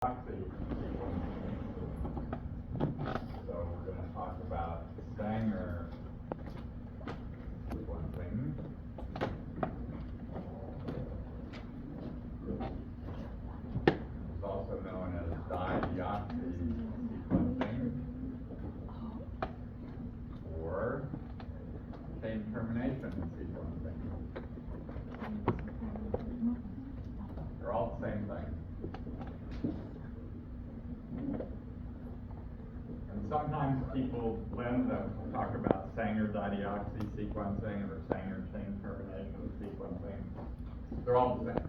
Proxy sequencing. So we're going to talk about Sanger sequencing. It's also known as dideoxy sequencing or chain termination sequencing. They're all the same thing. And sometimes people blend them, talk about Sanger dideoxy sequencing or Sanger chain termination sequencing. They're all the same.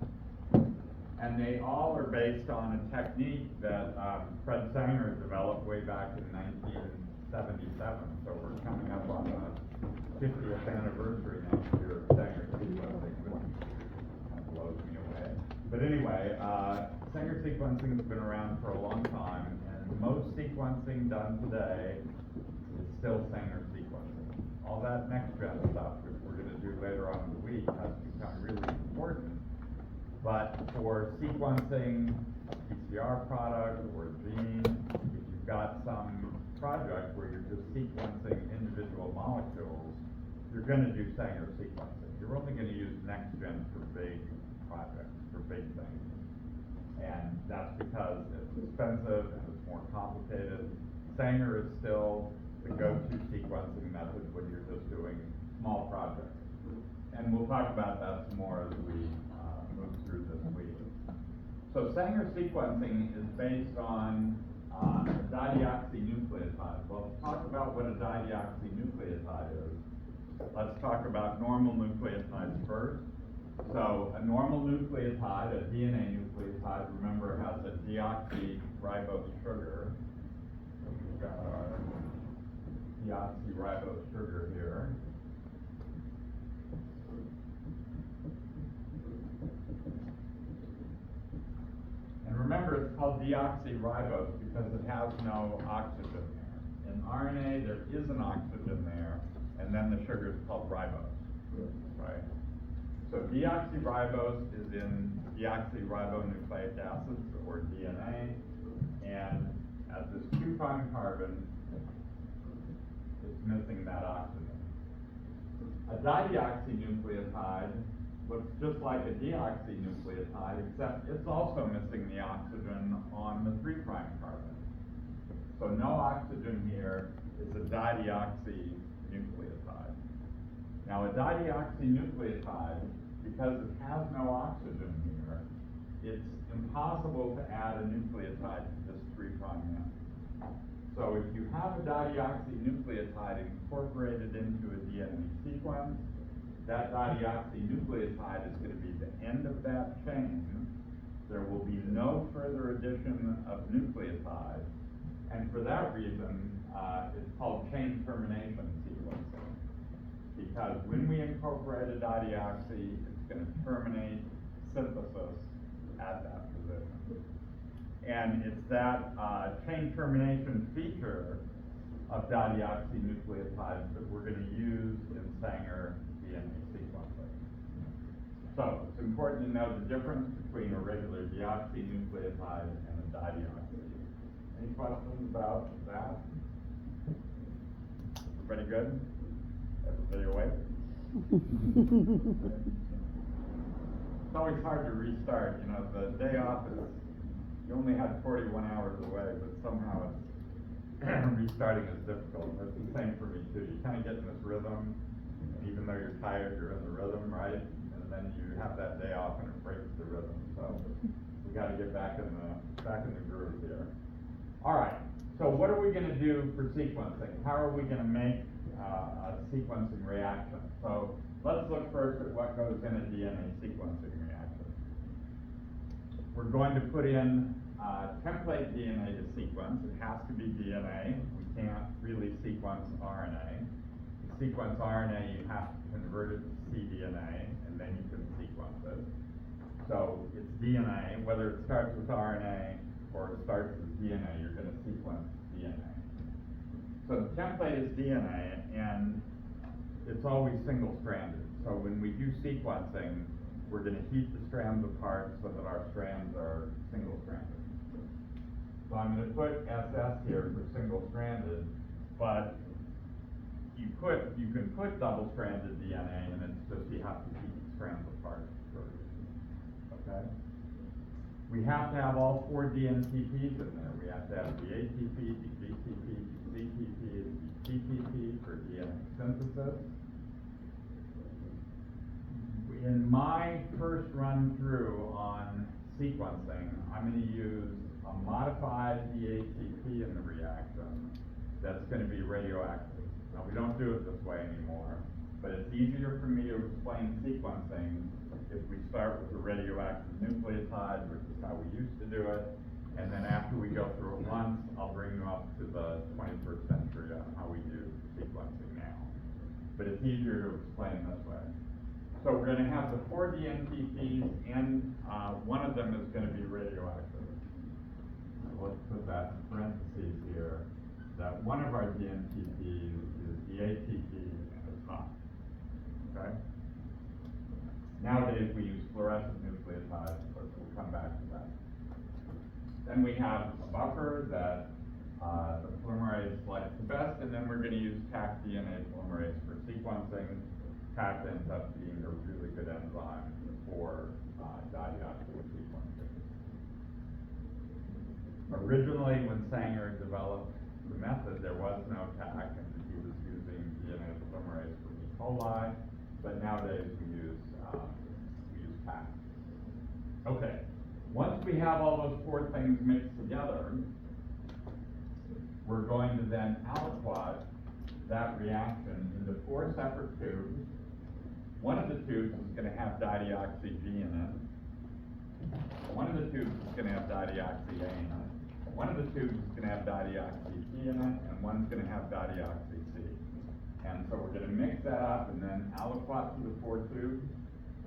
And they all are based on a technique that Fred Sanger developed way back in 1977. So we're coming up on the 50th anniversary next year of Sanger sequencing, which kind of blows me away. But anyway, Sanger sequencing has been around for a long time, and most sequencing done today is still Sanger sequencing. All that next-gen stuff, which we're going to do later on in the week, has become really important. But for sequencing a PCR product or gene, if you've got some project where you're just sequencing individual molecules, you're going to do Sanger sequencing. You're only going to use next-gen for big projects, for big things. And that's because it's expensive and it's more complicated. Sanger is still the go-to sequencing method when you're just doing small projects. And we'll talk about that some more as we move through this week. So Sanger sequencing is based on a dideoxynucleotide. Well, to talk about what a dideoxynucleotide is, let's talk about normal nucleotides first. So a normal nucleotide, a DNA nucleotide, remember, has a deoxyribose sugar. So we've got our deoxyribose sugar here. And remember, it's called deoxyribose because it has no oxygen there. In RNA, there is an oxygen there, and then the sugar is called ribose, right? So deoxyribose is in deoxyribonucleic acids, or DNA, and at this 2' carbon, it's missing that oxygen. A dideoxynucleotide looks just like a deoxynucleotide, except it's also missing the oxygen on the 3' carbon. So no oxygen here is a dideoxynucleotide. Now a dideoxynucleotide, because it has no oxygen here, it's impossible to add a nucleotide to this 3' end. So if you have a dideoxynucleotide incorporated into a DNA sequence, that dideoxynucleotide is going to be the end of that chain. There will be no further addition of nucleotides, and for that reason, it's called chain termination sequencing. Because when we incorporate a dideoxy, it's going to terminate synthesis at that position. And it's that chain termination feature of dideoxynucleotides that we're going to use in Sanger DNA sequencing. So it's important to know the difference between a regular deoxynucleotide and a dideoxy. Any questions about that? Everybody good? Everybody awake? It's always hard to restart. You know, the day off is, you only had 41 hours away, but somehow it's restarting is difficult. It's the same for me too. You kind of get in this rhythm, and even though you're tired, you're in the rhythm, right? And then you have that day off and it breaks the rhythm. So we got to get back in the groove here. All right. So what are we going to do for sequencing? How are we going to make a sequencing reaction? So let's look first at what goes in a DNA sequencing reaction. We're going to put in template DNA to sequence. It has to be DNA. We can't really sequence RNA. To sequence RNA, you have to convert it to cDNA, and then you can sequence it. So it's DNA. Whether it starts with RNA or it starts with DNA, you're going to sequence DNA. So the template is DNA, and it's always single-stranded. So when we do sequencing, we're going to heat the strands apart so that our strands are single-stranded. I'm gonna put SS here for single-stranded, but you can put double-stranded DNA, and it's just you have to keep strands apart. Okay? We have to have all 4 DNTPs in there. We have to have the ATP, the GTP, the CTP, and the TTP for DNA synthesis. In my first run through on sequencing, I'm going to use a modified DATP in the reaction that's going to be radioactive. Now, we don't do it this way anymore, but it's easier for me to explain sequencing if we start with the radioactive nucleotide, which is how we used to do it, and then after we go through it once, I'll bring you up to the 21st century on how we do sequencing now. But it's easier to explain this way. So we're going to have the 4 DNTPs, and one of them is going to be radioactive. So let's put that in parentheses here, that one of our DNTPs is the ATP and it's hot. Okay? Nowadays we use fluorescent nucleotides, but we'll come back to that. Then we have a buffer that the polymerase likes the best, and then we're going to use Taq DNA polymerase for sequencing. Taq ends up being a really good enzyme for dideoxy sequencing. Originally, when Sanger developed the method, there was no Taq, and he was using DNA polymerase for E. coli, but nowadays we use Taq. Okay, once we have all those 4 things mixed together, we're going to then aliquot that reaction into 4 separate tubes. One of the tubes is going to have dideoxy G in it. One of the tubes is going to have dideoxy A in it. One of the tubes is going to have dideoxy T in it, and one's going to have dideoxy C. And so we're going to mix that up and then aliquot to the 4 tubes.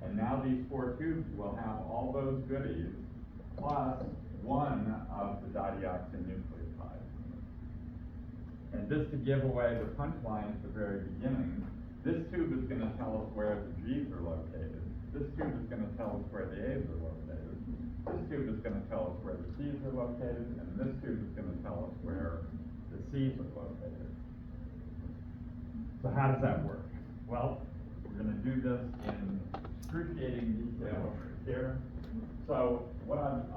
And now these 4 tubes will have all those goodies plus one of the dideoxy nucleotides. And just to give away the punchline at the very beginning, this tube is going to tell us where the G's are located. This tube is going to tell us where the A's are located. This tube is going to tell us where the C's are located, and this tube is going to tell us where the C's are located. So how does that work? Well, we're going to do this in excruciating detail over here. So what I've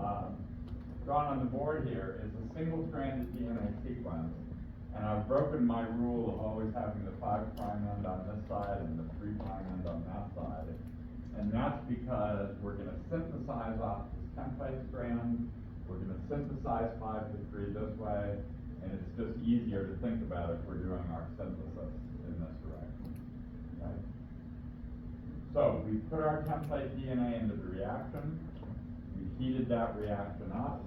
drawn on the board here is a single-stranded DNA sequence. And I've broken my rule of always having the 5' end on this side and the 3' end on that side. And that's because we're going to synthesize off this template strand. We're going to synthesize 5 to 3 this way. And it's just easier to think about if we're doing our synthesis in this direction. Right? So we put our template DNA into the reaction. We heated that reaction up.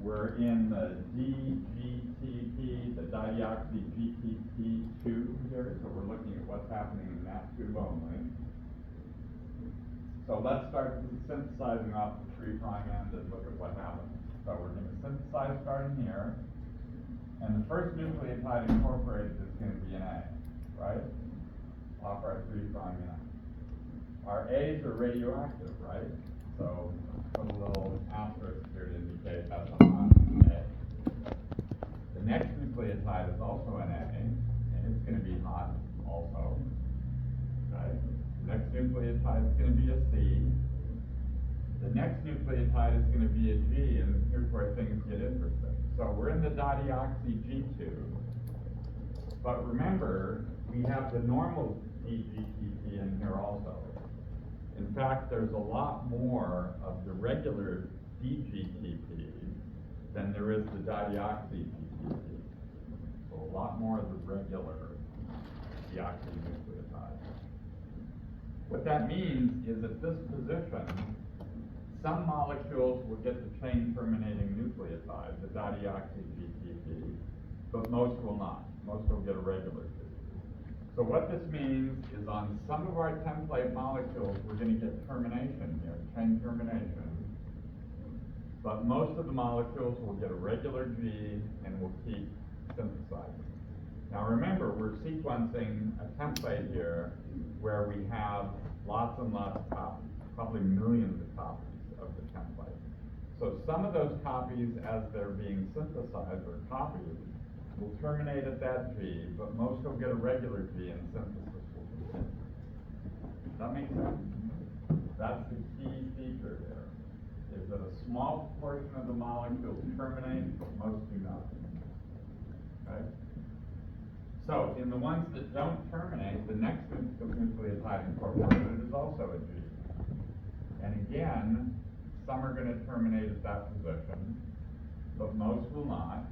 We're in the DGTP, the dideoxy GTP tube here, so we're looking at what's happening in that tube only. So let's start synthesizing off the 3' end and look at what happens. So we're going to synthesize starting here, and the first nucleotide incorporated is going to be an A, right? Off our 3' end. Our A's are radioactive, right? So put a little asterisk here to indicate that's a hot A. The next nucleotide is also an A, and it's going to be hot also. Okay? The next nucleotide is going to be a C. The next nucleotide is going to be a G, and here's where things get interesting. So we're in the dideoxy G tube, but remember, we have the normal DGTP in here also. In fact, there's a lot more of the regular DGTP than there is the dideoxy GTP. So a lot more of the regular deoxynucleotide. What that means is at this position, some molecules will get the chain terminating nucleotide, the dideoxy GTP, but most will not. Most will get a regular G. So what this means is on some of our template molecules, we're going to get termination here, chain termination. But most of the molecules will get a regular G and will keep synthesizing. Now remember, we're sequencing a template here where we have lots and lots of copies, probably millions of copies of the template. So some of those copies, as they're being synthesized or copied, will terminate at that G, but most will get a regular G and synthesis will continue. Does that make sense? That's the key feature there, is that a small portion of the molecules terminate, but most do not. Okay? So, in the ones that don't terminate, the next nucleotide incorporated is also a G. And again, some are going to terminate at that position, but most will not,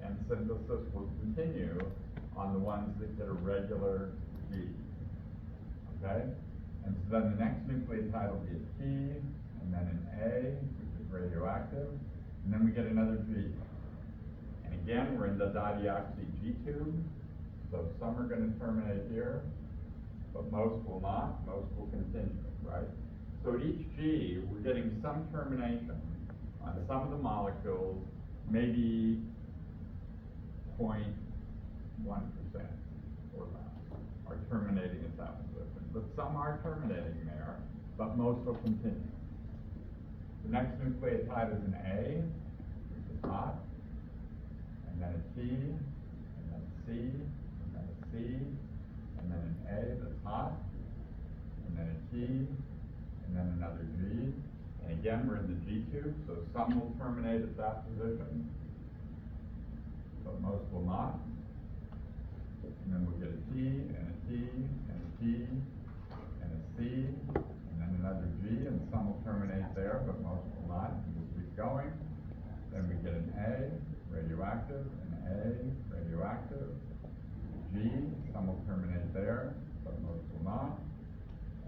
and synthesis will continue on the ones that get a regular G. Okay? And so then the next nucleotide will be a T, and then an A, which is radioactive, and then we get another G. And again, we're in the dideoxy G tube, so some are going to terminate here, but most will not, most will continue, right? So at each G, we're getting some termination on some of the molecules, maybe 0.1% or less are terminating at that position. But some are terminating there, but most will continue. The next nucleotide is an A, which is hot, and then a T, and then a C, and then a C, and then an A that's hot, and then a T, and then another G. And again, we're in the G tube, so some will terminate at that position, but most will not. And then we'll get a T, and a T, and a T, and a C, and then another G, and some will terminate there, but most will not. And we'll keep going. Then we get an A, radioactive, an A, radioactive, G, some will terminate there, but most will not.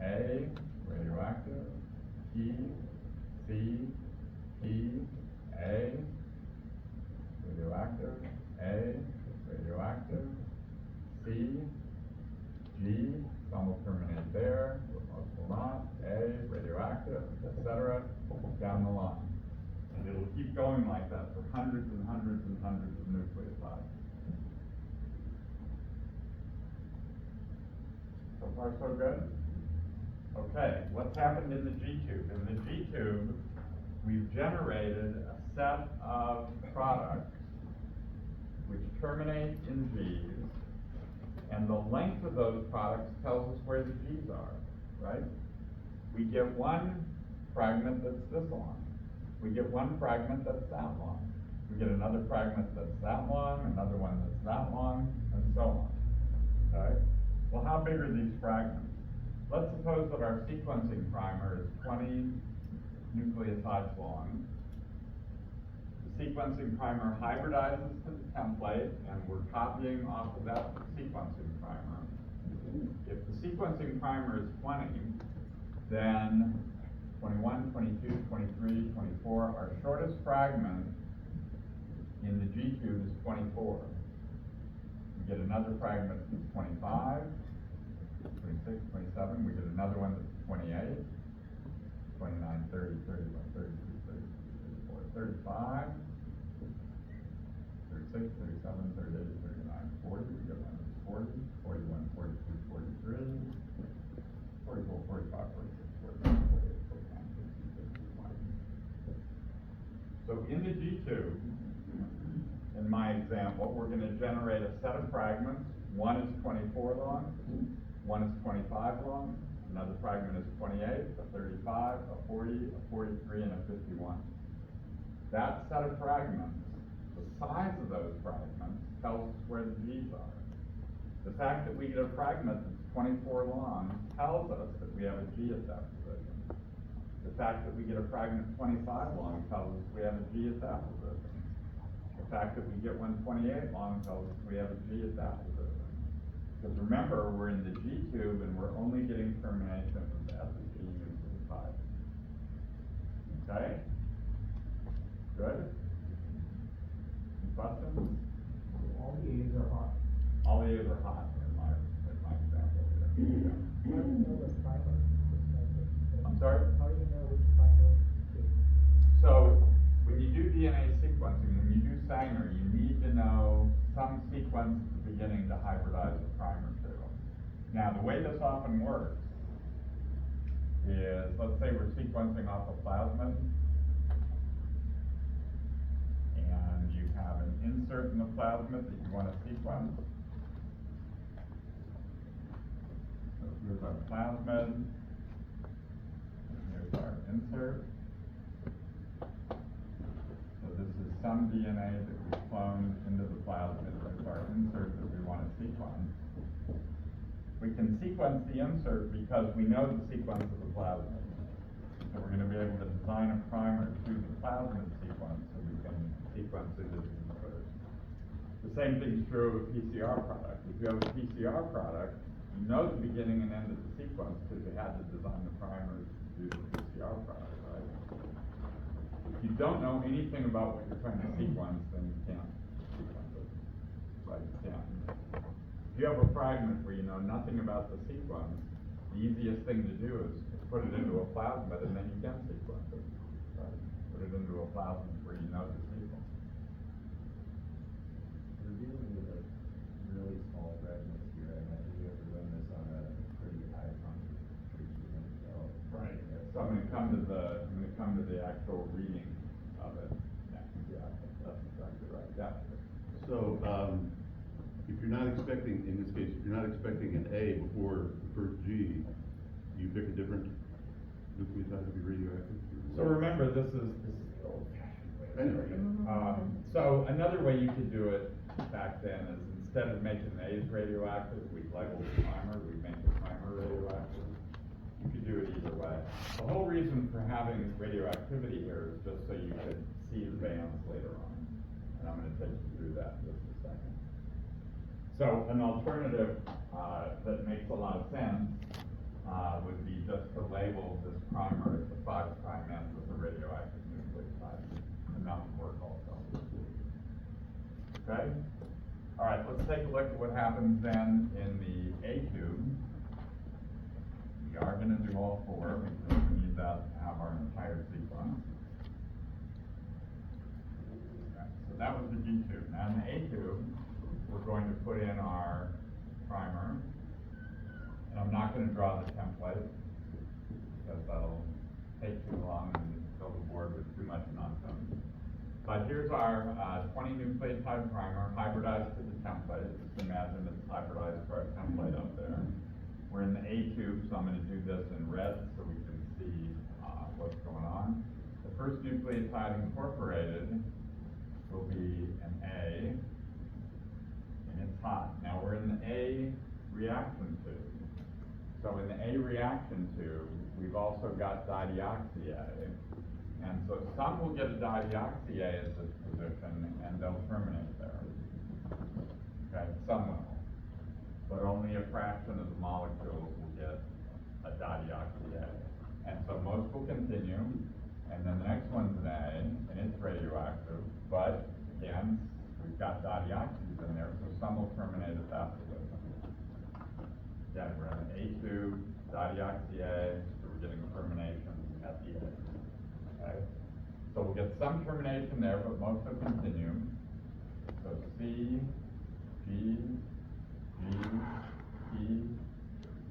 A, radioactive, T, C, T, A, radioactive, A, radioactive, C, G, some will terminate there, but most will not. A, radioactive, etc., down the line. And it'll keep going like that for hundreds and hundreds and hundreds of nucleotides. So far, so good? Okay, what's happened in the G-tube? In the G-tube, we've generated a set of products which terminate in G's, and the length of those products tells us where the G's are, right? We get one fragment that's this long. We get one fragment that's that long. We get another fragment that's that long, another one that's that long, and so on, okay? Well, how big are these fragments? Let's suppose that our sequencing primer is 20 nucleotides long. The sequencing primer hybridizes to the template, and we're copying off of that sequencing primer. If the sequencing primer is 20, then 21, 22, 23, 24, our shortest fragment in the G-tube is 24. We get another fragment that's 25, 26, 27, we get another one that's 28, 29, 30, 31, 32, 33, 34, 35, 36, 37, 38, 39, 40, we get one that's 40, 41, 42, 43, 44, 45, 46, 47, 48, 49, 50, 51. So in the G-tube, in my example, we're going to generate a set of fragments. One is 24 long, one is 25 long, another fragment is 28, a 35, a 40, a 43, and a 51. That set of fragments, the size of those fragments, tells us where the G's are. The fact that we get a fragment that's 24 long tells us that we have a G at that position. The fact that we get a fragment 25 long tells us we have a G at that position. The fact that we get one 28 long tells us we have a G at that position. Because remember, we're in the G-tube and we're only getting terminations at the G nucleotide. Okay? Good? Any questions? All the A's are hot. All the A's are hot in my example here. How do you know the primer? I'm sorry? How do you know which primer to? So, when you do DNA sequencing, when you do Sanger, you need to know some sequence at the beginning to hybridize the primer to. Now, the way this often works is, let's say we're sequencing off a plasmid, insert in the plasmid that you want to sequence. So here's our plasmid, and here's our insert. So this is some DNA that we cloned into the plasmid. There's our insert that we want to sequence. We can sequence the insert because we know the sequence of the plasmid. So we're going to be able to design a primer to the plasmid sequence so we can sequence into the insert. The same thing's true of a PCR product. If you have a PCR product, you know the beginning and end of the sequence because you had to design the primers to do the PCR product, right? If you don't know anything about what you're trying to sequence, then you can't sequence it. Right? You can't. If you have a fragment where you know nothing about the sequence, the easiest thing to do is put it into a plasmid and then you can sequence it. Right? Put it into a plasmid where you know the sequence. We're dealing with a really small fragments here. I imagine you have to run this on a pretty high concentration. Right. So I'm gonna come to the actual reading of it next. Yeah, that's exactly right. Yeah. So, if you're not expecting, in this case, if you're not expecting an A before the first G, you pick a different nucleotide to be radioactive? So remember, this is the old-fashioned way. Anyway. So another way you could do it back then is instead of making the A's radioactive, we label the primer, we make the primer radioactive. You could do it either way. The whole reason for having radioactivity here is just so you could see the bands later on. And I'm gonna take you through that in just a second. So an alternative that makes a lot of sense would be just to label this primer as the 5' end with a radioactive nucleotide. And that would work also. Okay? All right, let's take a look at what happens then in the A tube. We are going to do all 4 because we need that to have our entire sequence. Okay, so that was the G tube. Now in the A tube, we're going to put in our primer. And I'm not going to draw the template because that'll take too long and fill the board with too much nonsense. But here's our 20 nucleotide primer hybridized to the template. Just imagine it's hybridized to our template up there. We're in the A tube, so I'm going to do this in red so we can see what's going on. The first nucleotide incorporated will be an A, and it's hot. Now we're in the A reaction tube. So in the A reaction tube, we've also got dideoxy-A. And so some will get a dideoxy-A at this position and they'll terminate there. Okay, some will. But only a fraction of the molecules will get a dideoxy-A. And so most will continue, and then the next one's an A, and it's radioactive, but again, we've got dideoxys in there, so some will terminate at that position. Again, we're in the A tube, dideoxy-A, so we're getting termination at the A. Okay? So we'll get some termination there, but most will continue. So C, G, G, T,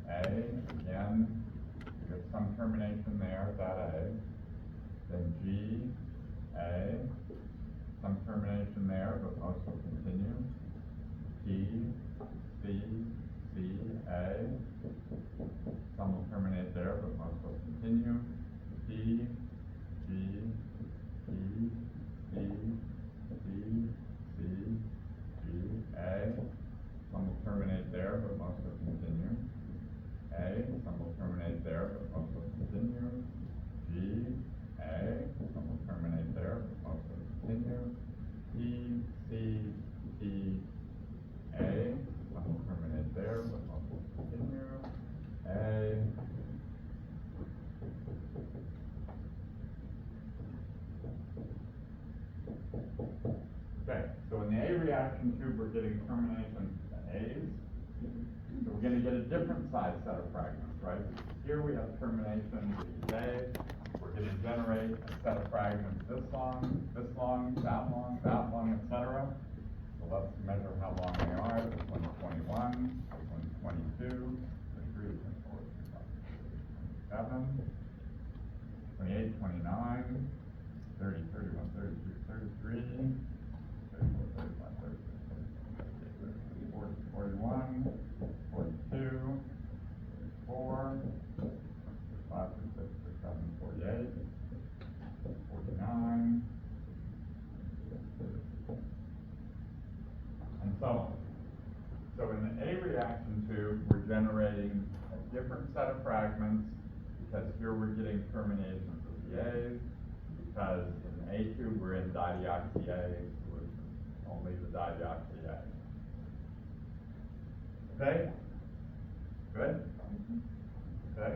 A, again, we get some termination there at that A. Then G, A, some termination there, but most will continue. T, C, C, A, some will terminate there, but most will continue. T, G, T, C, C, C, G, A, some will terminate there, but most will continue. A, some will terminate there, but most will continue. G, A, some will terminate there, but most will continue. T, C, T, A, some will terminate there, but most will continue. A, okay, so in the A reaction tube, we're getting termination to A's. So we're going to get a different size set of fragments, right? Here we have termination to each A. We're going to generate a set of fragments this long, that long, etc. So let's measure how long they are. This one's 21, this one's 22, 23, 24, 25, 27, 28, 29, 30, 31, 32, 33, 34, 35, so on. So in the A reaction tube, we're generating a different set of fragments, because here we're getting terminations of the A's, because in the A tube, we're in dideoxy A solution, only the dideoxy A. Okay? Good? Okay?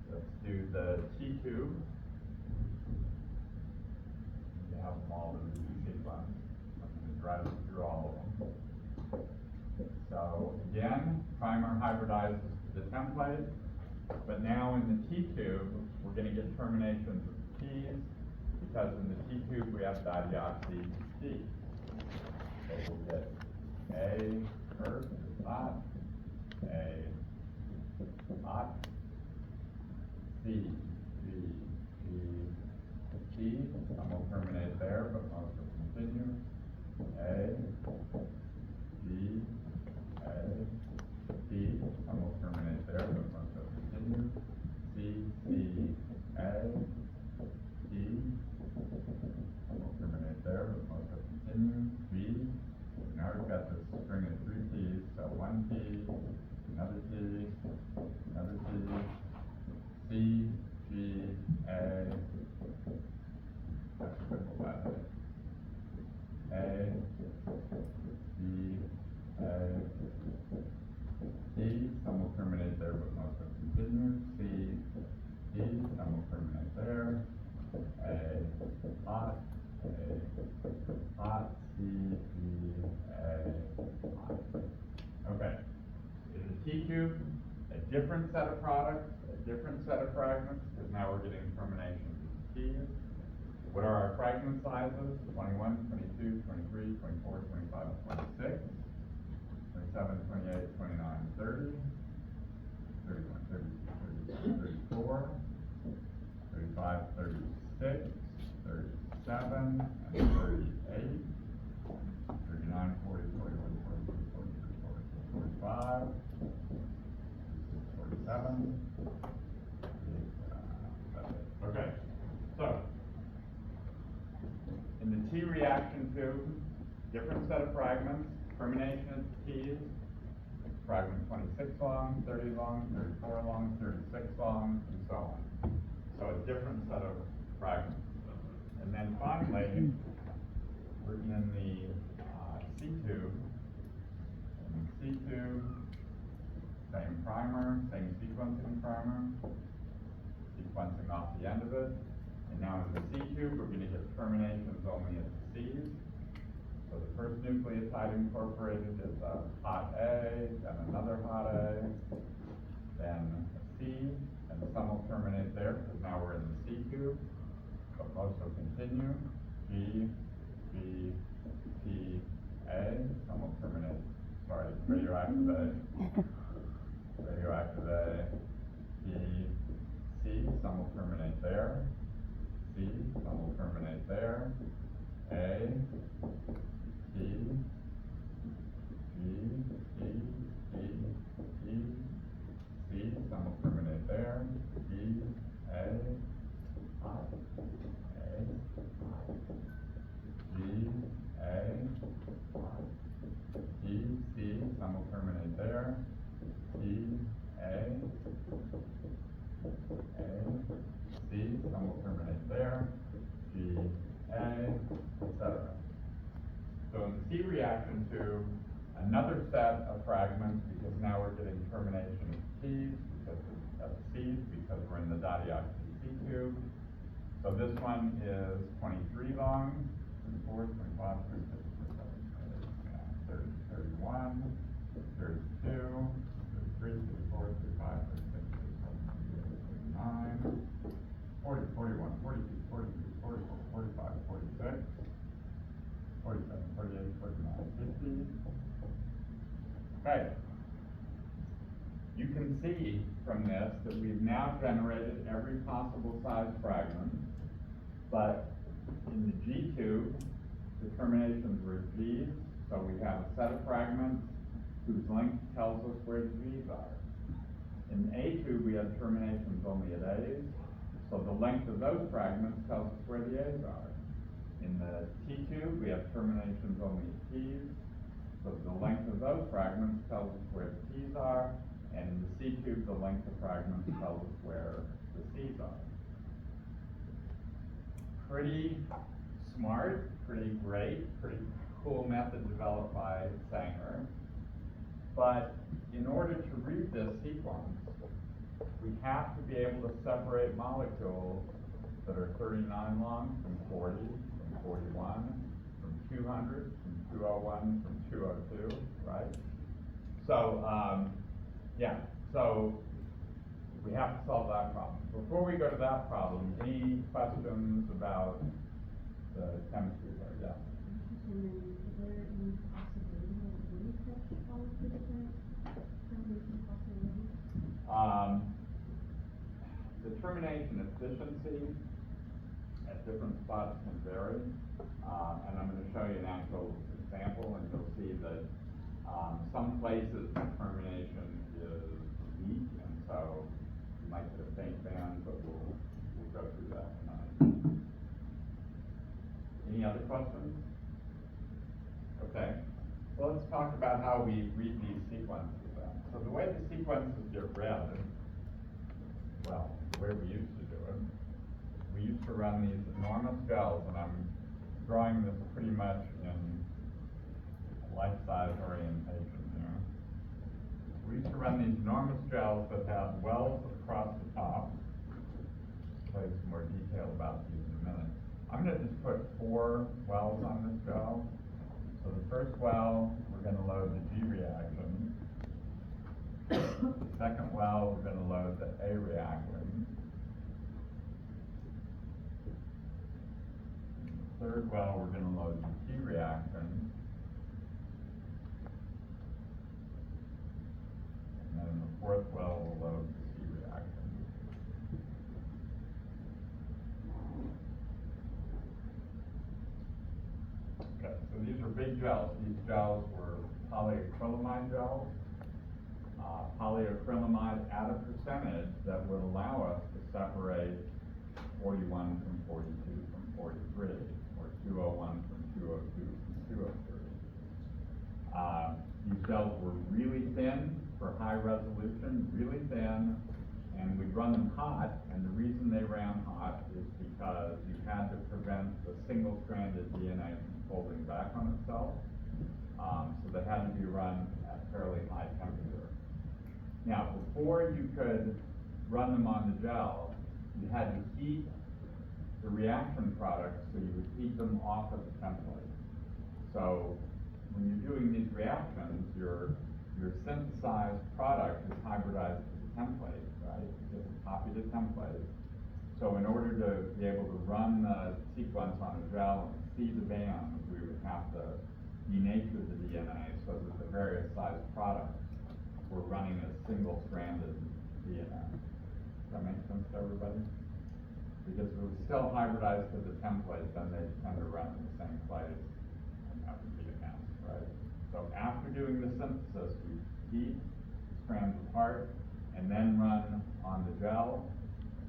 Let's do the T tube. You have them all in the sequence. I'm gonna drive you through all of them. So again, primer hybridizes to the template, but now in the T tube, we're gonna get terminations of T's, because in the T tube, we have dideoxy D. So we'll get A first, hot, A, hot, C, G, G, T, some will terminate there, but most will continue. A, G, A, T, some will terminate there, but most will continue. C, C, A, T, some will terminate there, but most will continue. B, now we've got this string of three T's, so one T, another T, another T, C, G, A, that's a good one, A, G, A, T, some will terminate there, but most will continue. C, D, some will terminate there. A, hot, A, hot, C, G, A, hot. Okay. In the T tube, a different set of products, a different set of fragments, because now we're getting terminations of T's. What are our fragment sizes? 21, 22, 23, 24, 25, 26, 27, 28, 29, 30, 31, 32, 33, 34, 35, 36, 37, and 38, 39, 40, 41, 42, 43, 44, 45, 47. Okay, so in the T reaction tube, different set of fragments, termination of T's, fragment 26 long, 30 long, 34 long, 36 long, and so on. So a different set of fragments. And then finally, we're in the C tube. In the C tube, same primer, same sequencing primer, sequencing off the end of it. And now in the C tube, we're going to get terminations only at the C's. So the first nucleotide incorporated is a hot A, then another hot A, then a C, and some will terminate there because now we're in the C tube, but most will continue. G, G, T, A, some will terminate, sorry, radioactive A, radioactive A, T, C, some will terminate there, C, some will terminate there, A, T, G, T, T, T, C, some will terminate there, G, A, hot, A, hot, G, A, hot, T, C, some will terminate there, T, A, C, some will terminate there, G, A, etc. So in the C reaction tube, another set of fragments, because now we're getting termination of T's because of C's, because we're in the dideoxy C tube. So this one is 23 long, 24, 25, 26, 27, 28, 31, 32, 33, 34, 35, 36, 37, 39, 40, 41, 42, 43, 44, 45, 46, 47, 48, 49, 50. Okay. You can see from this that we've now generated every possible size fragment, but in the G tube, the terminations were G's, so we have a set of fragments whose length tells us where the G's are. In the A tube, we have terminations only at A's, so the length of those fragments tells us where the A's are. In the T tube, we have terminations only at T's, So the length of those fragments tells us where the T's are, and in the C tube, the length of fragments tells us where the C's are. Pretty smart, pretty great, pretty cool method developed by Sanger. But in order to read this sequence, we have to be able to separate molecules that are 39 long from 40, from 41, from 200, from 201, from 202, right? So, yeah, so we have to solve that problem. Before we go to that problem, any questions about the chemistry part? Yeah. And then, is there any possibility that it would affect all of the different combination possibilities? The termination efficiency at different spots can vary, and I'm going to show you an actual example, and you'll see that some places the termination is weak, and so you might get a faint band, but we'll go through that tonight. Any other questions? Okay, well, let's talk about how we read these sequences then. So the way the sequences get read, well, the way we used to do it, we used to run these enormous gels, and I'm drawing this pretty much in life-size orientation here. We used to run these enormous gels that had wells across the top. I'll tell you some more detail about these in a minute. I'm going to just put 4 wells on this gel. So the first well, we're going to load the G reaction. The second well, we're going to load the A reaction. The third well, we're going to load the T reaction. And then the fourth well, we'll load the C reaction. Okay, so these are big gels. These gels were polyacrylamide gels. Polyacrylamide at a percentage that would allow us to separate 41 from 42 from 43, or 201 from 202 from 203. These gels were really thin for high resolution, really thin, and we'd run them hot, and the reason they ran hot is because you had to prevent the single-stranded DNA from folding back on itself. So they had to be run at fairly high temperature. Now, before you could run them on the gel, you had to heat the reaction products, so you would heat them off of the template. So when you're doing these reactions, your synthesized product is hybridized to the template, right? You just copy the template. So in order to be able to run the sequence on a gel and see the bands, we would have to denature the DNA so that the various sized products were running as single-stranded DNA. Does that make sense to everybody? Because if it was still hybridized to the template, then they tend to run in the same place and have to be a mess, right? So after doing the synthesis, we heat strands apart and then run on the gel.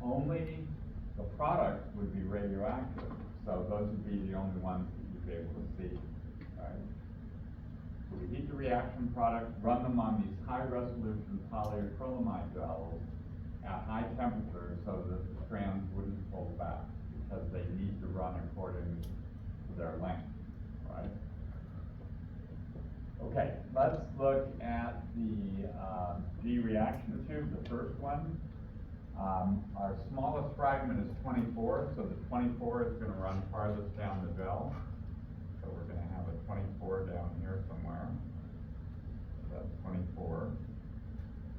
Only the products would be radioactive, so those would be the only ones that you'd be able to see, right? So we heat the reaction products, run them on these high-resolution polyacrylamide gels at high temperature so that the strands wouldn't fold back, because they need to run according to their length, right? Okay, let's look at the G reaction tube, the first one. Our smallest fragment is 24, so the 24 is going to run farthest down the gel. So we're going to have a 24 down here somewhere. So that's 24.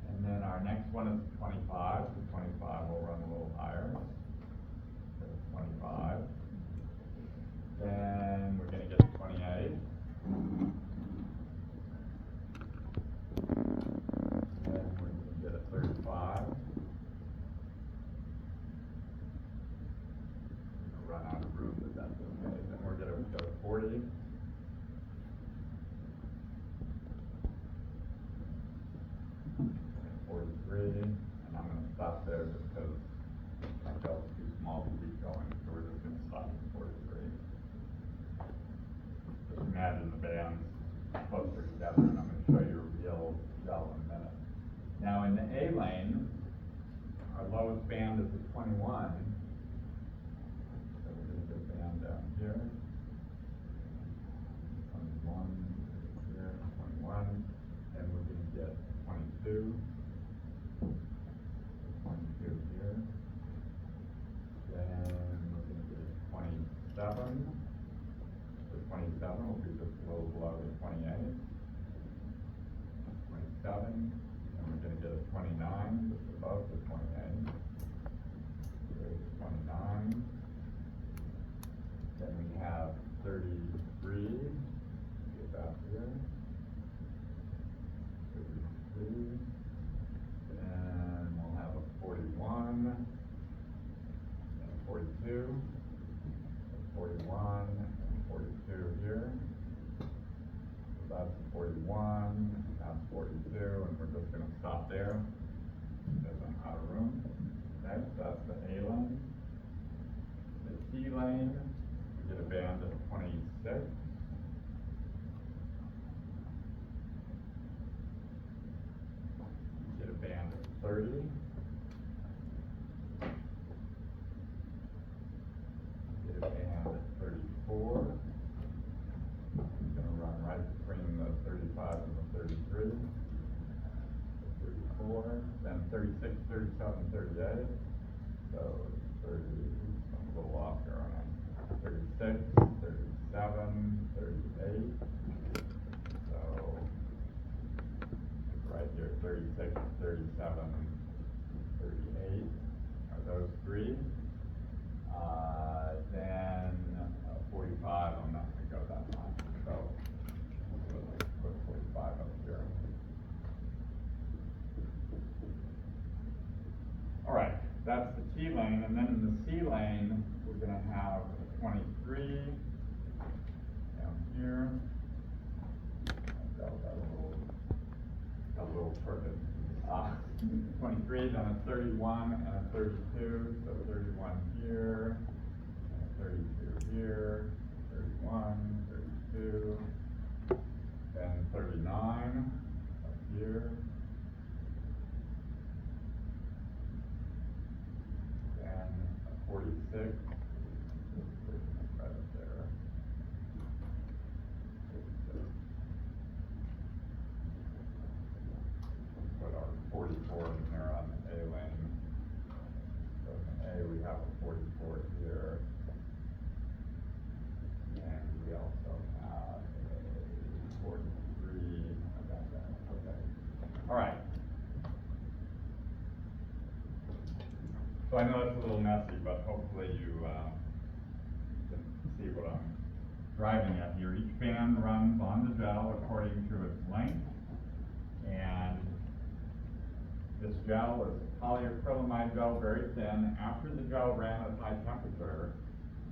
And then our next one is 25. The 25 will run a little higher. So 25. Then we're going to get 28. Then we're going to get a 35. Run out of room, but that's okay. Then we're going to go to 40. 43, and I'm going to stop there just because my cell's too small to keep going, so we're just going to stop at 43. Just imagine the bands closer together, and I'm gonna show you a real gel in a minute. Now, in the A lane, our lowest band is a 21. So we're gonna get band down here. 21 here, 21, and we're gonna get 22. 22 here. Then we're gonna get 27. The 27 will be just a little below the 28. 27, and we're gonna get a 29, just above the 28. There's 29. Then we have 33, get that here. 33. And we'll have a 41, and 42, 41, and 42 here. So that's 41, that's 42, and we're just gonna stop there, because I'm out of room. Okay, so that's the A lane. The C lane, we get a band of 26. Get a band of 30. Get a band of 34. I'm gonna run right between the 35 and the 33. 34, then 36, 37, 38. So 30, I'm a little off here, aren't I? 36, 37, 38. So right here, 36, 37, 38 are those three. Then 45, I'm not gonna go that much, so we'll put 45 up here. All right, that's the T lane, and then in the C lane, we're gonna have a 23 down here. I've got a little crooked. 23, then a 31 and a 32, so 31 here, and a 32 here, 31, 32, then 39 up here, then a 46, right up there. 46. Put our 44 in here on the A lane. So in A, we have a 44 here. And we also have a 43. I got that. Okay. All right. So I know it's a little messy, but hopefully you can see what I'm driving at here. Each band runs on the gel according to its length. And this gel is polyacrylamide gel, very thin. After the gel ran at high temperature,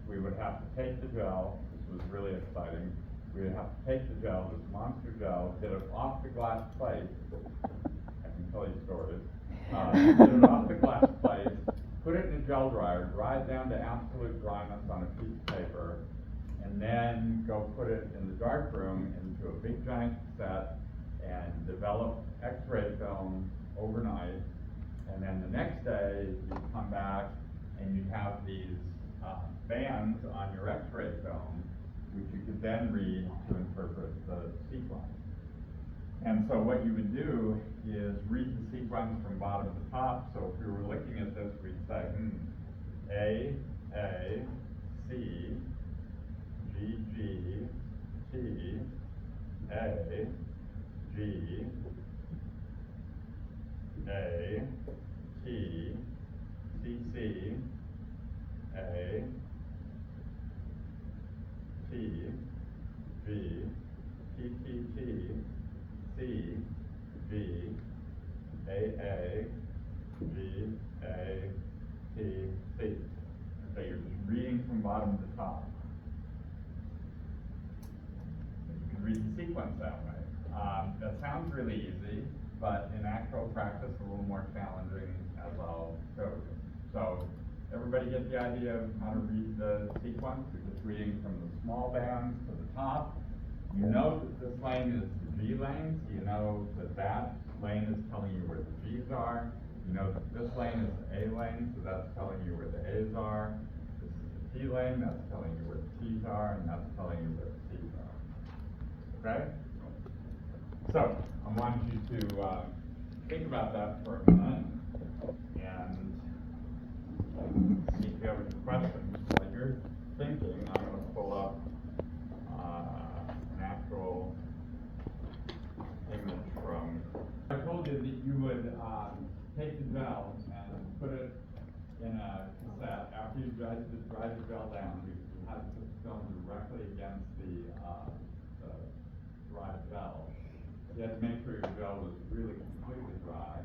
we would have to take the gel, this was really exciting, we would have to take the gel, this monster gel, get it off the glass plate, I can tell you stories, get it off the glass plate, put it in a gel dryer, dry it down to absolute dryness on a piece of paper, and then go put it in the dark room into a big giant cassette and develop X-ray film overnight, and then the next day you come back and you have these bands on your X-ray film, which you could then read to interpret the sequence. And so what you would do is read the sequence from bottom to top. So if we were looking at this, we'd say A, C, G, G, T, A, G, A, T, C, C, A, T, B, T, T, T, C, B, A, G, A, T, C. So you're just reading from bottom to top. You can read the sequence that way. That sounds really easy, but in actual practice, a little more challenging, as I'll show you. So, everybody get the idea of how to read the sequence? You're just reading from the small bands to the top, You know that this lane is the G lane, so you know that that lane is telling you where the G's are. You know that this lane is the A lane, so that's telling you where the A's are. This is the T lane, that's telling you where the T's are, and that's telling you where the C's are. Okay? So, I want you to think about that for a minute, and see if you have any questions. While you're thinking, I'm going to pull up an actual image from. I told you that you would take the gel and put it in a cassette. After you dried the gel down, you had to put the film directly against the dry gel. You had to make sure your gel was really completely dry,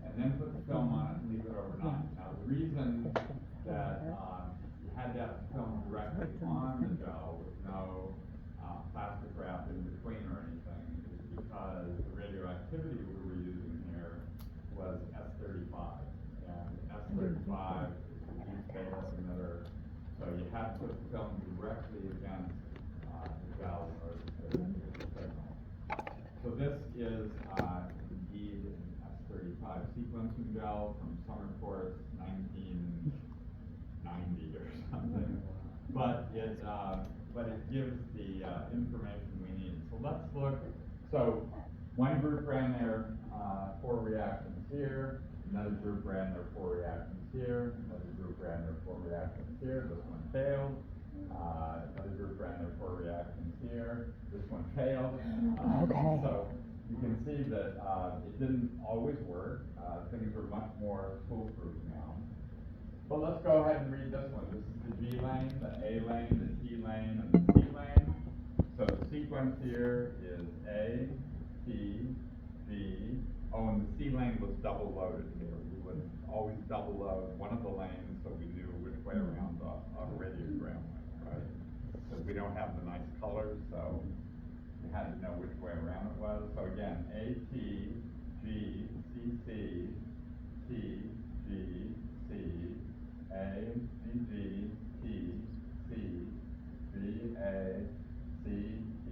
and then put the film on it and leave it overnight. Now, the reason that you had to have the film directly on the gel with no plastic wrap in between or anything is because the radioactivity we were using here was S-35, and S-35 is a huge beta emitter, so you had to put the film directly against the gel in order to get the signal. So this is indeed an S-35 sequencing gel from Summercourse 1990 or something, but it gives the information we need. So let's look. So one group ran their 4 reactions here, another group ran their 4 reactions here, another group ran their 4 reactions here. This one failed. Another group ran their 4 reactions here. This one failed. Okay. So you can see that it didn't always work. Things are much more foolproof now. But let's go ahead and read this one. This is the G lane, the A lane, the T lane, and the C lane. So the sequence here is A, T, G. Oh, and the C lane was double loaded here. We would always double load one of the lanes so we knew which way around the radiogram went, right? Because we don't have the nice colors, so you had to know which way around it was. So again, A, T, G, C, C, T, G, C, A, G, G, T, C, B, A, C, T,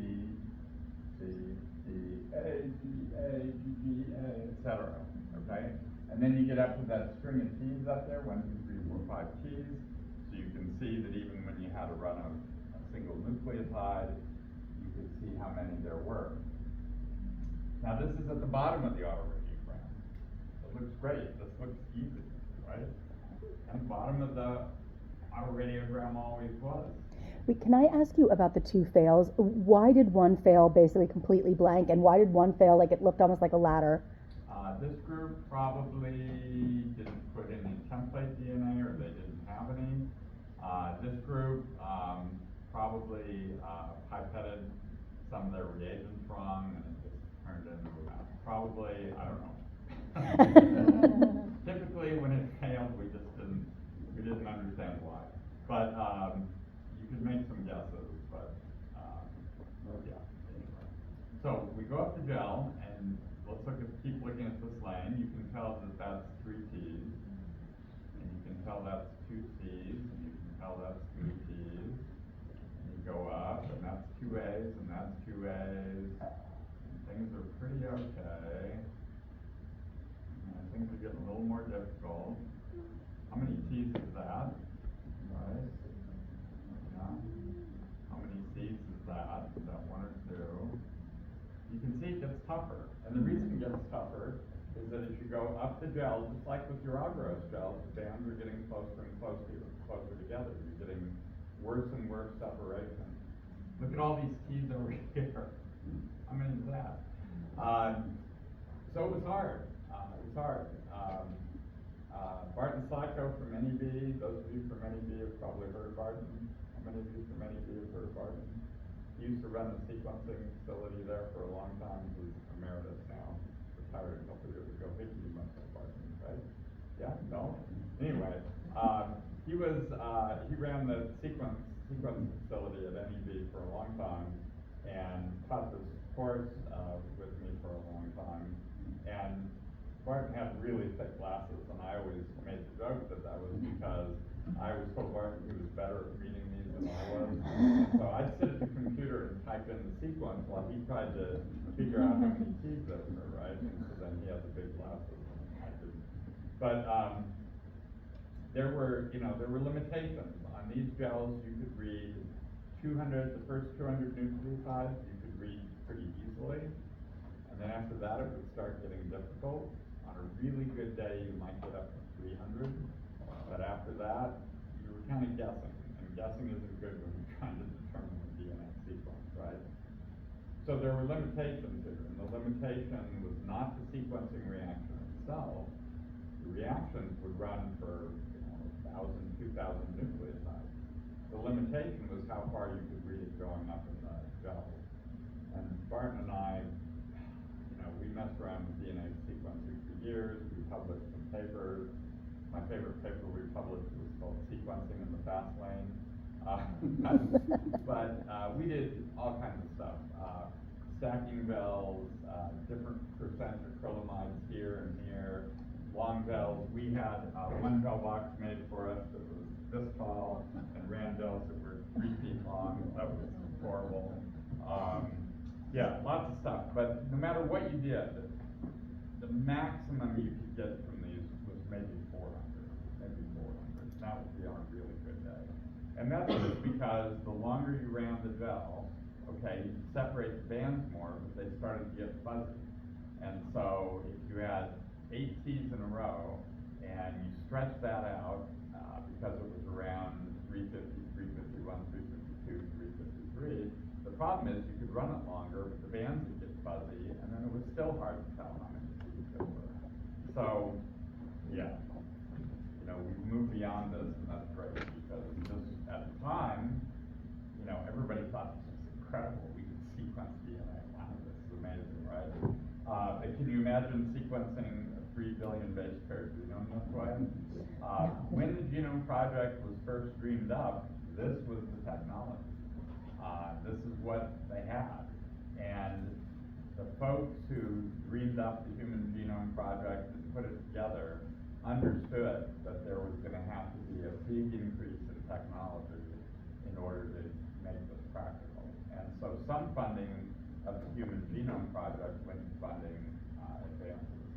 C, T, A, G, A, G, G, A, etc. Okay? And then you get up to that string of T's up there, 1, 2, 3, 4, 5 T's. So you can see that even when you had to run a single nucleotide, you could see how many there were. Now this is at the bottom of the autoradiogram. It looks great. This looks easy, right? And the bottom of the autoradiogram always was. Wait, can I ask you about the 2 fails? Why did one fail basically completely blank, and why did one fail like it looked almost like a ladder? This group probably didn't put any template DNA, or they didn't have any. This group probably pipetted some of their reagents wrong, and it just turned into a mess. Probably, I don't know. Typically, when it failed, we didn't understand why. But you could make some guesses, but yeah, anyway. So we go up the gel, and let's keep looking at this lane. You can tell that that's 3 T's, and you can tell that's 2 C's, and you can tell that's 3 T's. And you go up, and that's 2 A's, and that's 2 A's. And things are pretty okay. And things are getting a little more difficult. How many T's is that? Right? Yeah. How many C's is that? Is that 1 or 2? You can see it gets tougher. And the reason it gets tougher is that as you go up the gel, just like with your agarose gel, the bands are getting closer and closer together. You're getting worse and worse separation. Look at all these T's over here. How many is that? So it was hard. It was hard. Barton Slyko from NEB. Those of you from NEB have probably heard of Barton. How many of you from NEB have heard of Barton? He used to run the sequencing facility there for a long time. He's emeritus now, retired a couple years ago. Maybe you must have Barton, right? Yeah, no? Anyway, he ran the sequencing facility at NEB for a long time and taught this course with me for a long time. And Barton had really thick glasses, and I always made the joke that was because I was told Martin he was better at reading these than I was. So I'd sit at the computer and type in the sequence while he tried to figure out how many keys there were, right? And so then he had the big glasses and I didn't. But, there were limitations. On these gels, you could read the first 200 nucleotides, you could read pretty easily. And then after that, it would start getting difficult. On a really good day, you might get up to 300. But after that, you were kind of guessing. And guessing isn't good when you're trying to determine the DNA sequence, right? So there were limitations here. And the limitation was not the sequencing reaction itself. The reactions would run for 1,000, 2,000 nucleotides. The limitation was how far you could read it going up in the gel. And Barton and I, we messed around with DNA sequencing for years. We published some papers. My favorite paper we published was called Sequencing in the Fast Lane. But we did all kinds of stuff. Stacking vels, different percent acrylamides here and here, long vels. We had one vel box made for us that was this tall and ran vels that were 3 feet long. That was horrible. Yeah, lots of stuff. But no matter what you did, the maximum you could get from these was maybe 400, maybe 400. That would be on a really good day. And that's just because the longer you ran the gel, okay, you separate the bands more, but they started to get fuzzy. And so if you had 8 T's in a row and you stretch that out because it was around 350, 351, 352, 353, the problem is you could run it longer, but the bands would get fuzzy, and then it was still hard to tell how many T's there were. So, yeah, we've moved beyond this, and that's great, because just at the time, everybody thought this was incredible. We could sequence DNA. Wow, this is amazing, right? But can you imagine sequencing a 3 billion base pair genome this way? When the Genome Project was first dreamed up, this was the technology. This is what they had. And the folks who dreamed up the Human Genome Project and put it together understood that there was going to have to be a big increase in technology in order to make this practical. And so some funding of the Human Genome Project went to funding advances.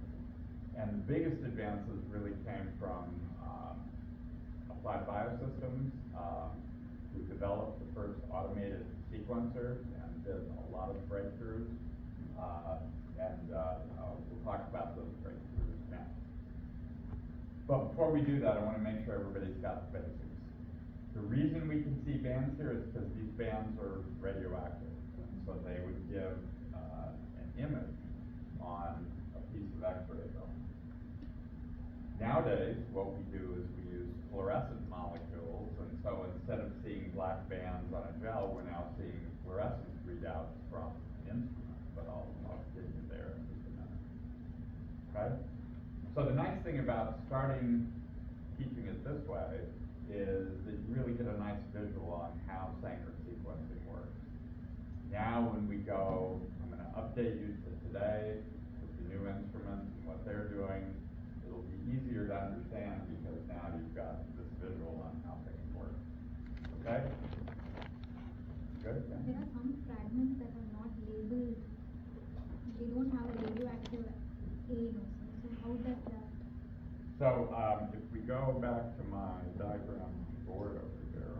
And the biggest advances really came from Applied Biosystems, who developed the first automated sequencers and did a lot of breakthroughs. We'll talk about those breakthroughs now. But before we do that, I want to make sure everybody's got the basics. The reason we can see bands here is because these bands are radioactive. So they would give an image on a piece of X-ray film. Nowadays, what we do is we use fluorescent molecules, and so instead of seeing black bands on a gel, we're now seeing fluorescence readouts from an instrument, but I'll get you there in just a minute. Okay? So the nice thing about starting teaching it this way is that you really get a nice visual on how Sanger sequencing works. Now when we go, I'm going to update you to today with the new instruments and what they're doing. It'll be easier to understand because now you've got this visual on how things work. Okay? Good? Yeah. There are some fragments that are not labeled. They don't have a radioactive aid also. So how does that? So if we go back to my diagram board over here.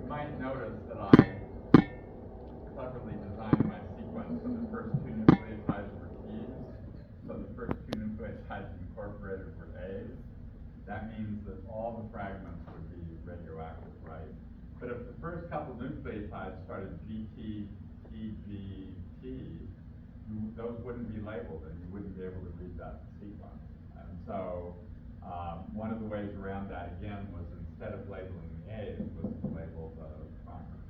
You might notice that I cleverly designed my sequence so the first 2 nucleotides were T's, so the first 2 nucleotides incorporated were A's. That means that all the fragments would be radioactive, right? But if the first couple nucleotides started GT, TG, T, those wouldn't be labeled and you wouldn't be able to read that sequence. And so one of the ways around that, again, was instead of labeling the A's, was to label the primers.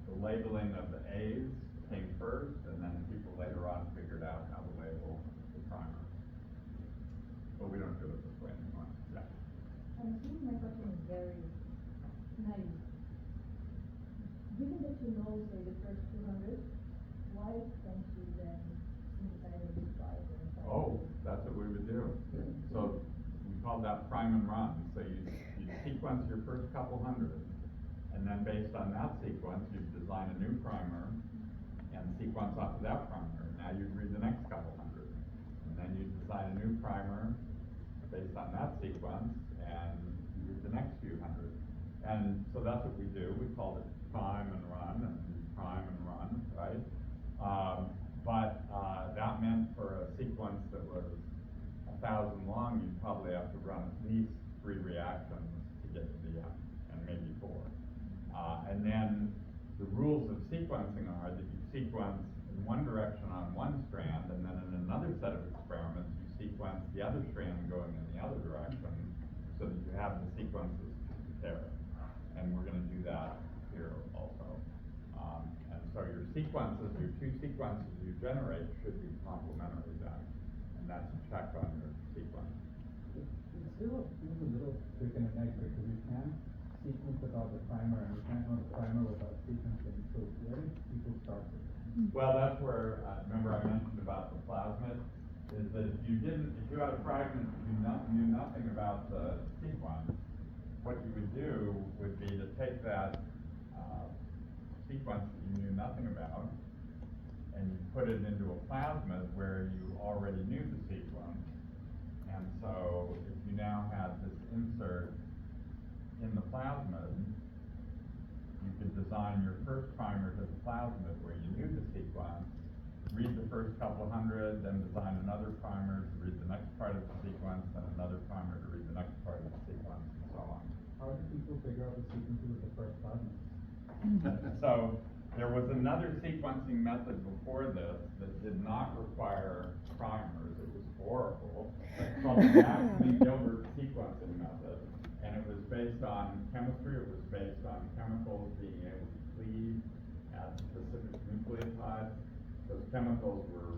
The labeling of the A's came first, and then people later on figured out how to label the primers. But we don't do it this way anymore. Yeah. I'm assuming my question is very naive. Given that you know, say, the first 200, why don't you then design a new driver? Oh, that's what we would do. So we call that prime and run. So you sequence your first couple hundred, and then based on that sequence, you design a new primer and sequence off of that primer. Now you'd read the next couple hundred, and then you design a new primer based on that sequence, and you read the next few hundred. And so that's what we do. We called it prime and run, right? That meant for a sequence that was 1,000 long, you'd probably have to run at least 3 reactions to get to the end, and maybe 4. And then the rules of sequencing are that you sequence in one direction on one strand, and then in another set of experiments, you sequence the other strand going in the other direction, so that you have the sequences to compare. And we're going to do that here also. And so your sequences, your 2 sequences you generate should be complementary then, and that's a check on your sequence. It's still a little chicken and egg because you can't sequence without the primer and you can't run the primer without sequencing. So where did people start with? Well, that's where, remember I mentioned about the plasmid, is that if you had a fragment you knew nothing about the sequence, what you would do would be to take that sequence that you knew nothing about, and you put it into a plasmid where you already knew the sequence. And so if you now had this insert in the plasmid, you could design your first primer to the plasmid where you knew the sequence, read the first couple hundred, then design another primer to read the next part of the sequence, then another primer to read the next part of the sequence, and so on. How did people figure out the sequences of the first plasmid? So there was another sequencing method before this that did not require primers. It was horrible. It's called the Maxley-Gilbert sequencing method, and it was based on chemistry. It was based on chemicals being able to cleave at specific nucleotides. Those chemicals were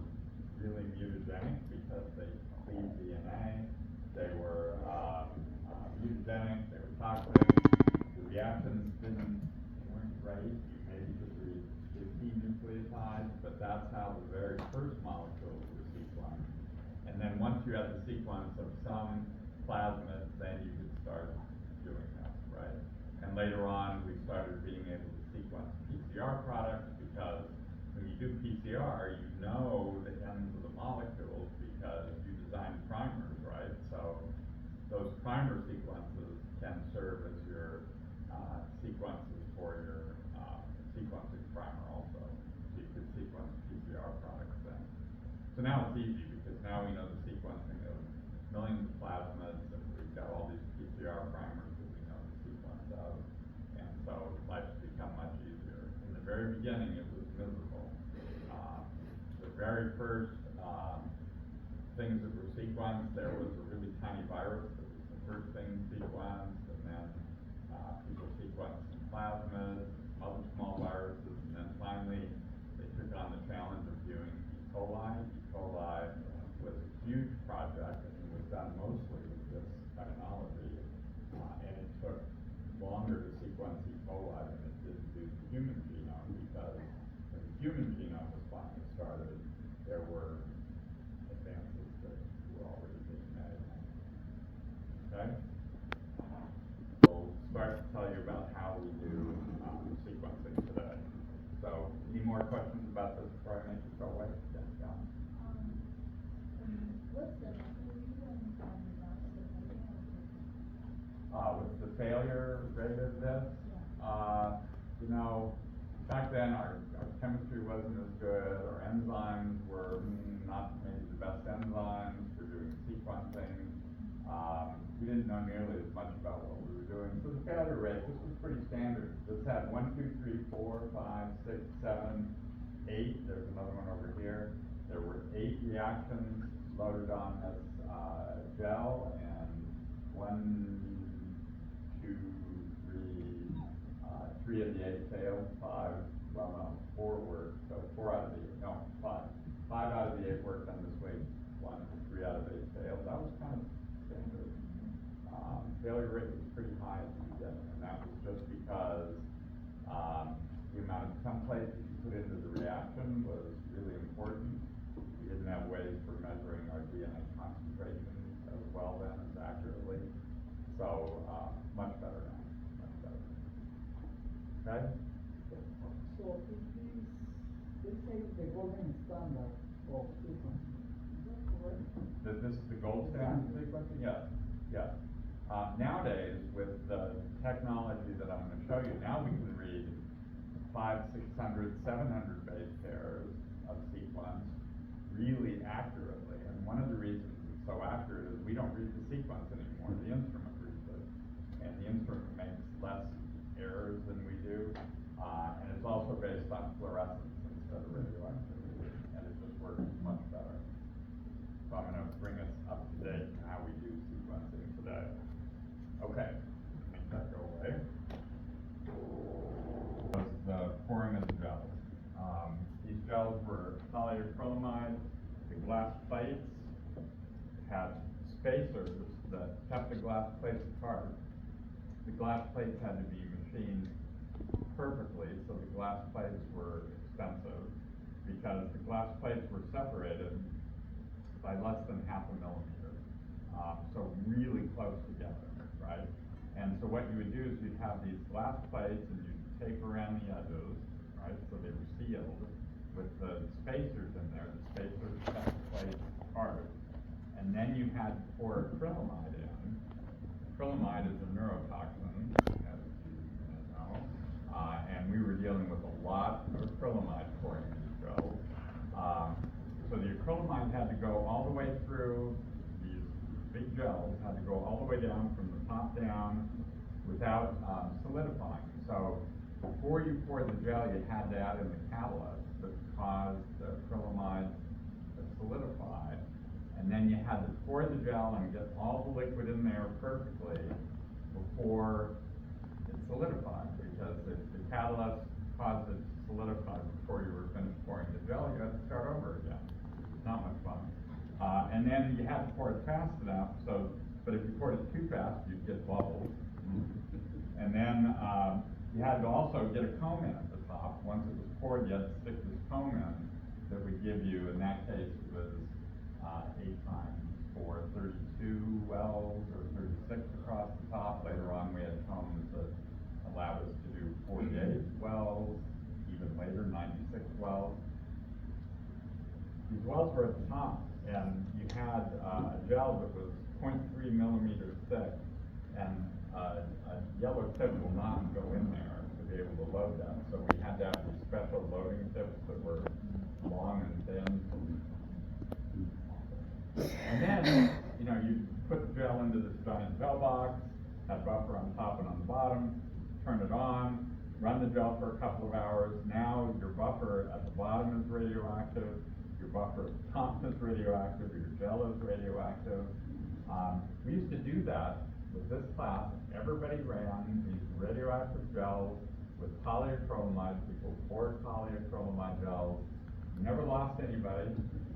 really mutagenic because they cleave DNA. They were mutagenic. They were toxic. The reactions weren't great. You maybe could read 15 nucleotides, but that's how the very first molecules were sequenced. And then once you had the sequence of some plasmids, then you could start doing this, right? And later on, we started being able to sequence PCR products because when you do PCR, you know the ends of the molecules because you designed primers, right? So those primer sequences can serve as your sequences for your sequencing primer also. So you could sequence PCR products then. So now it's easy because now we know the sequencing of millions of plasmids, and we've got all these PCR primers that we know the sequence of, and so life's become much easier. In the very beginning, it was miserable. The very first things that were sequenced, there was a really tiny virus that was the first thing sequenced, and then people sequenced some plasmids, some other small viruses, and then finally they took on the challenge of doing E. coli. E. coli was a huge project, and it was done mostly with this technology, and it took longer to sequence E. coli than it did to do the human genome, because when the human genome was finally started, there were advances that were already being made. Okay? We'll start to tell you about how we do sequencing today. So, any more questions about this before I make you go away? Yes, John. What's the likelihood of What's the failure rate of this? You know, back then our chemistry wasn't as good, our enzymes were not maybe the best enzymes for doing sequencing. We didn't know nearly as much about what we were doing. So the failure rate, this was pretty standard. This had 1, 2, 3, 4, 5, 6, 7, 8. There's another one over here. There were 8 reactions loaded on this gel, and 1, 2, 3 of the 8 failed. 5, well, no, 4 worked. So 4 out of the 8, no, 5. 5 out of the 8 worked on this way. 3 out of 8 failed. That was kind of standard. Failure rate was pretty high at the beginning, and that was just because the amount of template that you put into the reaction was really important. We didn't have ways for measuring our DNA concentrations as well then as accurately. So, much better now, much better. Okay? So if these, they say the golden standard of sequencing, is that correct? This is the gold standard? Sequencing? Yes, yes. Nowadays, with the technology that I'm gonna show you, now we can read 500, 600, 700 base pairs of sequence really accurately. And one of the reasons it's so accurate is we don't read the sequence anymore, the instrument reads it. And the instrument makes less errors than we do. And it's also based on fluorescence instead of radioactivity, and it just works much better. So I'm gonna bring us up to date on how we do sequencing today. Okay, make that go away. Was the pouring of the gels. These gels were polyacrylamide. The glass plates had spacers that kept the glass plates apart. The glass plates had to be machined perfectly, so the glass plates were expensive because the glass plates were separated by less than half a millimeter. So really close together, right? And so what you would do is you'd have these glass plates and you'd tape around the edges, right? So they were sealed with the spacers in there. The spacers kept the plates apart. And then you had to pour acrylamide in. Acrylamide is a neurotoxin, as you know. And we were dealing with a lot of acrylamide pouring these gels. So the acrylamide had to go all the way through these big gels, had to go all the way down from the top down without solidifying. So before you poured the gel, you had to add in the catalyst that caused the acrylamide to solidify. And then you had to pour the gel and get all the liquid in there perfectly before it solidified, because if the catalyst caused it to solidify before you were finished pouring the gel, you had to start over again. Not much fun. And then you had to pour it fast enough, but if you poured it too fast, you'd get bubbles. And then you had to also get a comb in at the top. Once it was poured, you had to stick this comb in that would give you, in that case, it was 8 times 4, 32 wells, or 36 across the top. Later on, we had combs that allowed us to do 48 wells, even later, 96 wells. These wells were at the top, and you had a gel that was 0.3 millimeters thick, and a yellow tip will not go in there to be able to load that. So we had to have these special loading tips that were long and thin. And then, you know, you put the gel into this giant gel box, had buffer on top and on the bottom, turn it on, run the gel for a couple of hours. Now your buffer at the bottom is radioactive, your buffer at the top is radioactive, your gel is radioactive. We used to do that with this class. Everybody ran these radioactive gels with polyacrylamide. People poured polyacrylamide gels. Never lost anybody.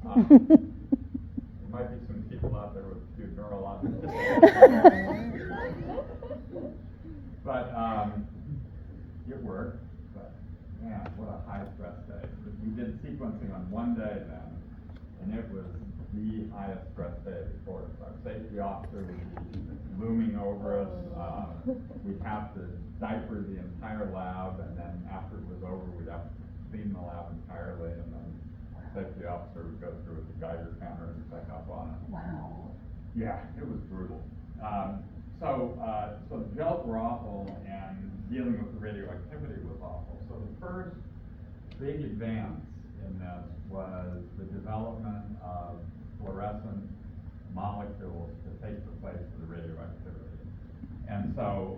There might be some people out there with a few neurological but it worked. But man, what a high stress day. We did sequencing on one day then, and it was the highest stress day of the course. Our safety officer would be looming over us. We'd have to diaper the entire lab, and then after it was over, we'd have to clean the lab entirely, and then our safety officer would go through with the Geiger counter and check up on it. Wow. Yeah, it was brutal. So the gels were awful, and dealing with the radioactivity was awful. So the first big advance in this was the development of fluorescent molecules to take the place of the radioactivity. And so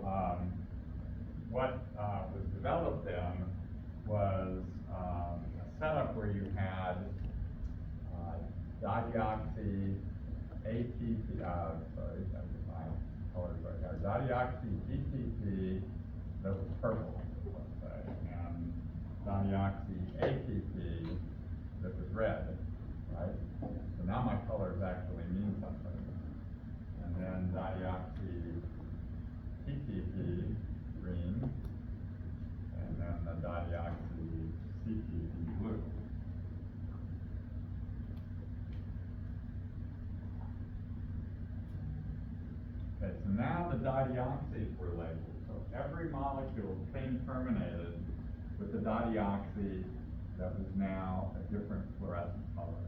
what was developed then was a setup where you had didioxy ATP, sorry, that's my colors right here, didioxy GTP that was purple, let's say, and didioxy ATP that was red, right? So now my colors actually mean something. And then didioxy TTP, green, and then the didioxy now the didioxys were labeled, so every molecule chain terminated with the didioxy that was now a different fluorescent color.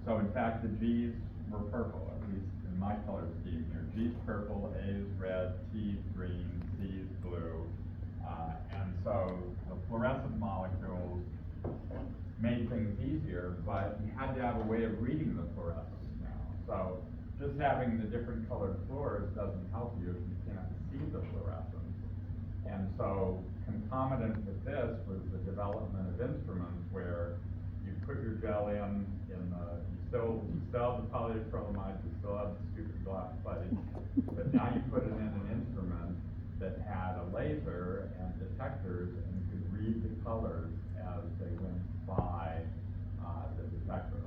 So in fact, the G's were purple, at least in my color scheme here. G's purple, A's red, T's green, C's blue. And so the fluorescent molecules made things easier, but you had to have a way of reading the fluorescence now. So just having the different colored fluors doesn't help you if you can't see the fluorescence. And so concomitant with this was the development of instruments where you put your gel in you still have the polyacrylamide, you still have the stupid glass plate, but now you put it in an instrument that had a laser and detectors and you could read the colors as they went by the detector.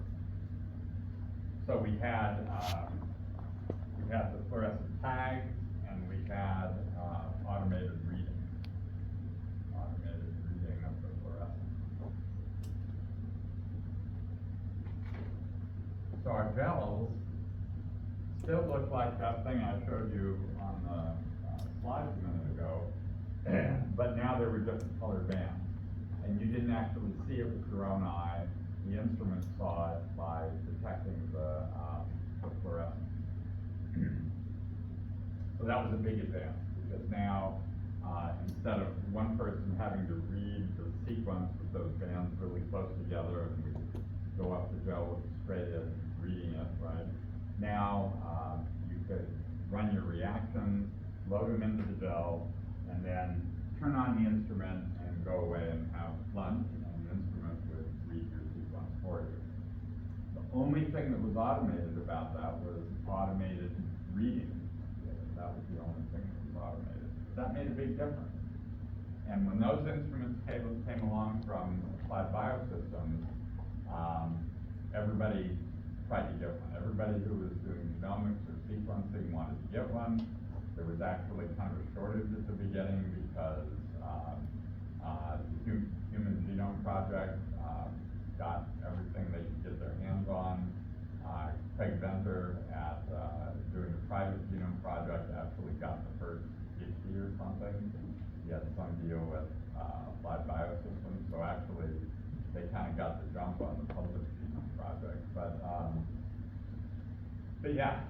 So we had the fluorescent tags and we had automated reading of the fluorescence. So our gels still look like that thing I showed you on the slides a minute ago, but now they were different colored bands. And you didn't actually see it with your own eye. The instrument saw it by detecting the fluorescence. So that was a big advance, because now instead of one person having to read the sequence with those bands really close together and we go up the gel with a straight in reading it, right? Now you could run your reactions, load them into the gel, and then turn on the instrument and go away and have lunch, and the instrument would read your sequence for you. The only thing that was automated about that was automated reading. That was the only thing that was automated. That made a big difference. And when those instruments came along from Applied Biosystems, everybody tried to get one. Everybody who was doing genomics or sequencing wanted to get one. There was actually kind of a shortage at the beginning because the Human Genome Project got everything they could get their hands on. Craig Venter at doing the private genome project actually got the first PhD or something. He had some deal with Applied Biosystems, so actually they kind of got the jump on the public genome project. But yeah,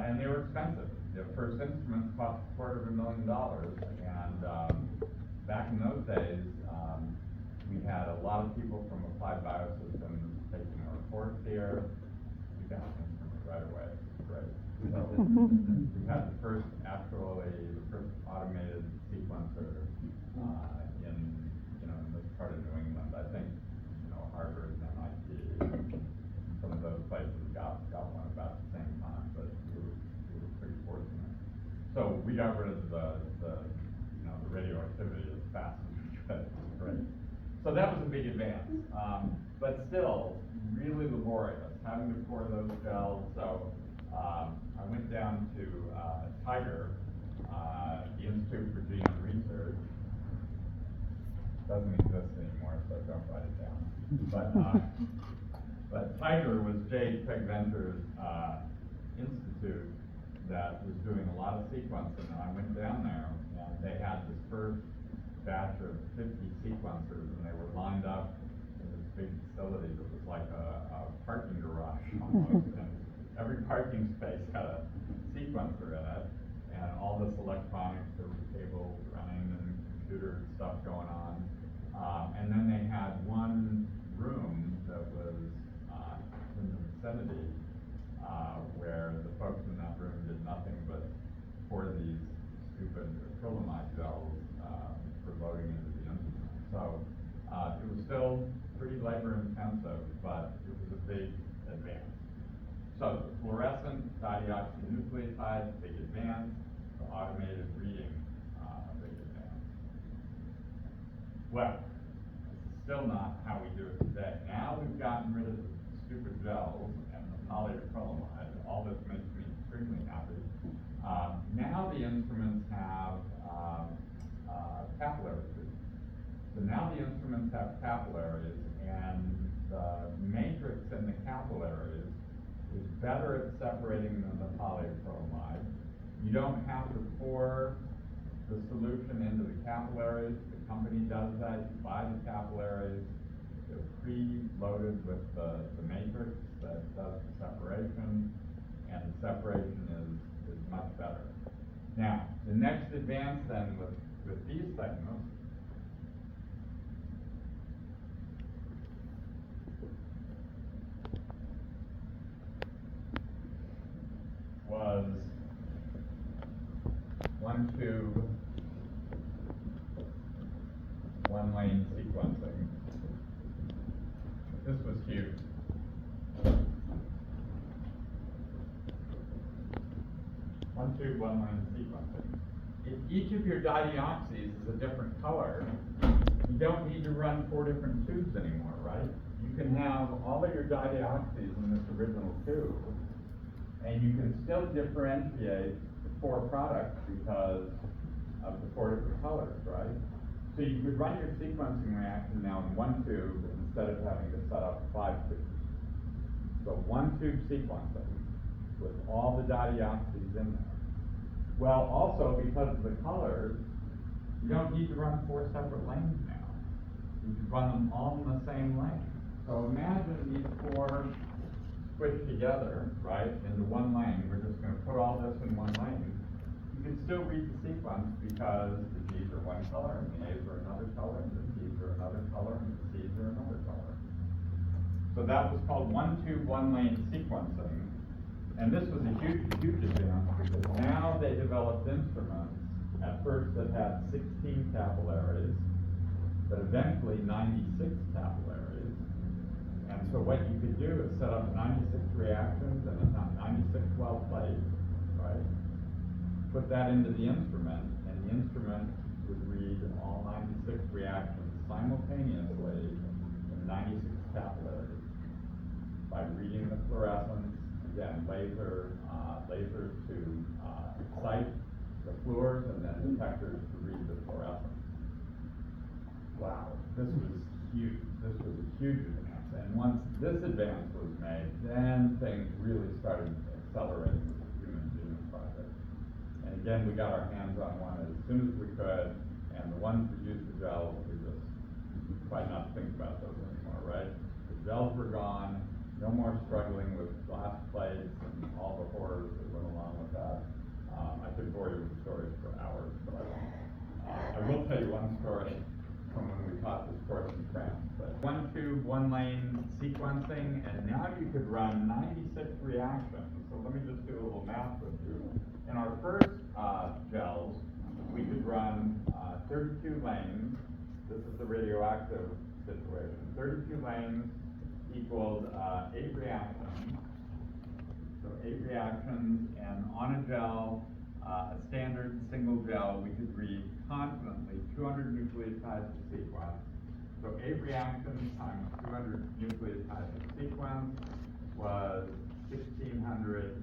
and they were expensive. The first instruments cost $250,000, and back in those days, we had a lot of people from Applied Biosystems taking our course here. We got an instrument right away. Great. So we had the first automated sequencer in this part of New England. I think Harvard and MIT, some of those places got one about the same time, but we were pretty fortunate. So we got rid of the radioactivity as fast as we could. Right. So that was a big advance, but still really laborious having to pour those gels. So I went down to Tiger, the Institute for Genome Research. Doesn't exist anymore, so don't write it down. But Tiger was J. Craig Venter's institute that was doing a lot of sequencing, and I went down there, and they had this first batch of 50 sequencers, and they were lined up in this big facility that was like a parking garage almost, and every parking space had a sequencer in it, and all this electronics, there were cables running and computer stuff going on. And then they had one room that was in the vicinity where the folks in that room did nothing but pour these stupid acrylamide gels for loading into the instrument. So it was still pretty labor intensive, but it was a big advance. So the fluorescent didioxynucleotides, big advance. The automated reading, big advance. Well, still not how we do it today. Now we've gotten rid of the stupid gels and the polyacrylamide. All this makes me extremely happy. Now the instruments have capillary reading. So now the instruments have capillaries, and the matrix in the capillaries is better at separating than the polyacrylamide. You don't have to pour the solution into the capillaries. The company does that. You buy the capillaries. They're pre-loaded with the matrix that does the separation, and the separation is much better. Now, the next advance then with these segments was one tube, one lane sequencing. This was huge. One tube, one lane sequencing. If each of your dideoxys is a different color, you don't need to run 4 different tubes anymore, right? You can have all of your dideoxys in this original tube, and you can still differentiate the 4 products because of the 4 different colors, right? So you could run your sequencing reaction now in 1 tube instead of having to set up 5 tubes. So 1 tube sequencing with all the dideoxys in there. Well, also because of the colors, you don't need to run 4 separate lanes now. You can run them all in the same lane. So imagine these 4 switch together, right, into 1 lane. We're just going to put all this in 1 lane. You can still read the sequence because the G's are 1 color, and the A's are another color, and the C's are another color, and the C's are another color. So that was called 1 tube, 1 lane sequencing. And this was a huge, huge advance because now they developed instruments at first that had 16 capillaries, but eventually 96 capillaries. And so what you could do is set up 96 reactions and a 96 well plate, right? Put that into the instrument, and the instrument would read all 96 reactions simultaneously in 96 capillaries by reading the fluorescence. Again, lasers to excite the fluors, and then detectors to read the fluorescence. Wow, this was huge. This was a huge advance. And once this advance was made, then things really started accelerating with the Human Genome Project. And again, we got our hands on one as soon as we could, and the ones that used the gels, we just tried not to think about those anymore, right? The gels were gone. No more struggling with glass plates and all the horrors that went along with that. I could bore you with stories for hours, but I won't. I will tell you one story from when we taught this course in France. But 1 tube, 1 lane sequencing, and now you could run 96 reactions. So let me just do a little math with you. In our first gels, we could run 32 lanes. This is the radioactive situation. 32 lanes equaled 8 reactions. So 8 reactions, and on a gel, a standard single gel, we could read confidently 200 nucleotides of sequence. So 8 reactions times 200 nucleotides of sequence was 1,600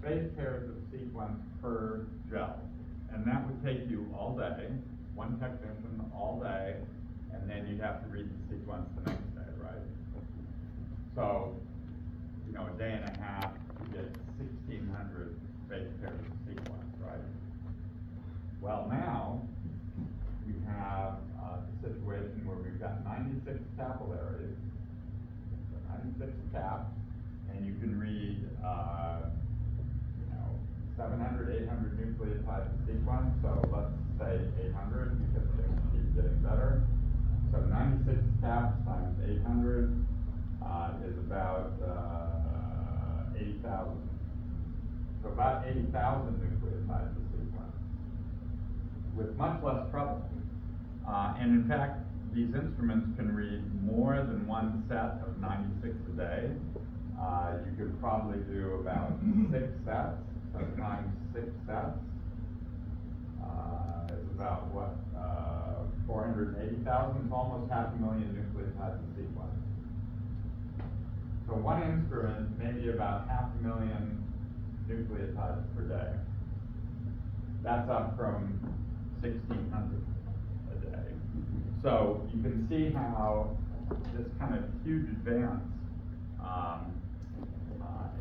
base pairs of sequence per gel. And that would take you all day, one technician all day, and then you'd have to read the sequence the next day, right? So, you know, a day and a half to get 1,600 base pairs of sequence, right? Well, now we have the situation where we've got 96 capillaries, so 96 caps, and you can read, 700, 800 nucleotides of sequence. So let's say 800 because things keep getting better. So 96 caps times 800 is about 80,000. So about 80,000 nucleotides of sequence with much less trouble. And in fact, these instruments can read more than one set of 96 a day. You could probably do about 6 sets, so times 6 sets is about what, 480,000, almost 500,000 nucleotides of sequence. So one instrument, maybe about 500,000 nucleotides per day. That's up from 1,600 a day. So you can see how this kind of huge advance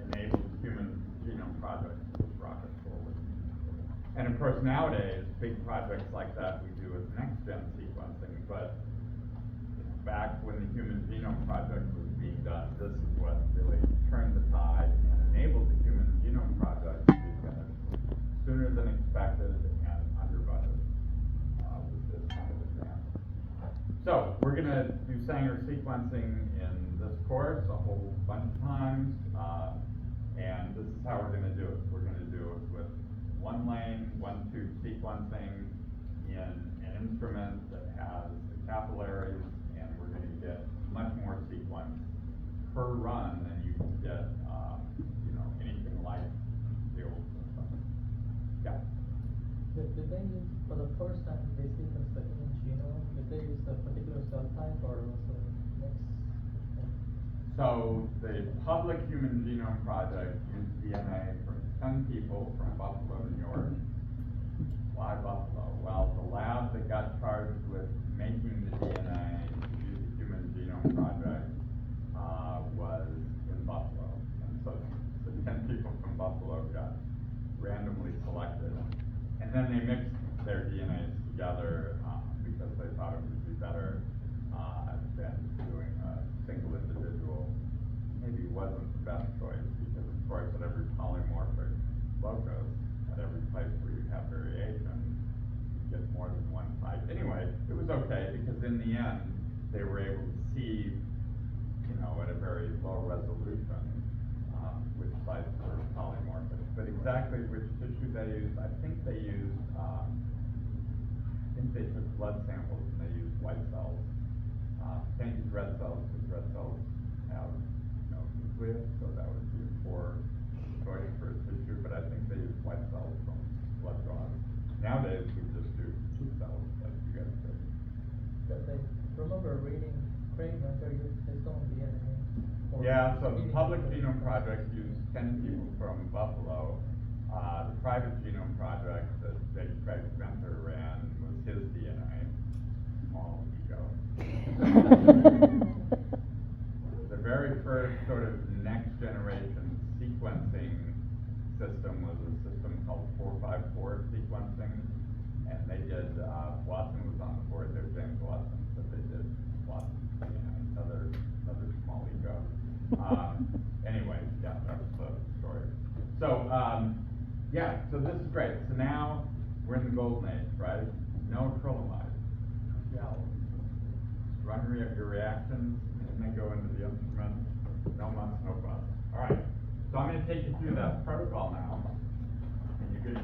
enabled the Human Genome Project to rocket forward. And of course, nowadays, big projects like that we do with next-gen sequencing, but back when the Human Genome Project was being done, this is what really turned the tide and enabled the Human Genome Project to be finished sooner than expected and under budget, with this kind of advance. So, we're gonna do Sanger sequencing in this course a whole bunch of times, and this is how we're gonna do it. We're gonna do it with one lane, one tube sequencing in an instrument that has the capillaries, and we're gonna get much more sequence per run than you can get, anything like the old system. Yeah. Did they use, for the first time they sequenced the human genome, did they use a particular cell type or was it mixed? So the public Human Genome Project used DNA from 10 people from Buffalo, New York. Why Buffalo? Well, the lab that got charged with making the DNA to do the Human Genome Project was in Buffalo. And so the 10 people from Buffalo got randomly selected. And then they mixed their DNAs together because they thought it would be better than doing a single individual. Maybe wasn't the best choice because, of course, at every polymorphic locus, at every place where you have variation, you get more than one type. Anyway, it was okay because in the end, they were able to see, at a very low resolution, which sites were polymorphic. But exactly which tissue they used, I think they took blood samples and they used white cells. Can't use red cells because red cells have no nucleus, so that would be a poor choice for a tissue, but I think they use white cells from blood draws. Nowadays, we just do two cells, like you guys did. Because I remember reading Craig Venter used his own DNA. for Yeah, so the reading Public the- Genome Project used 10 people from Buffalo. The Private Genome Project that Craig Venter ran was his DNA. Small ego. The very first sort of next generation sequencing system was a system called 454 sequencing, and they did, Watson was on the board there, James Watson, but they did Watson DNA, another small ego. Anyway, yeah, that's the story. So, so this is great. So now we're in the golden age, right? No acrylamide. Yeah. Run your reactions, and then go into the instrument. No muss, no fuss. All right. So I'm going to take you through that protocol now, and you're going to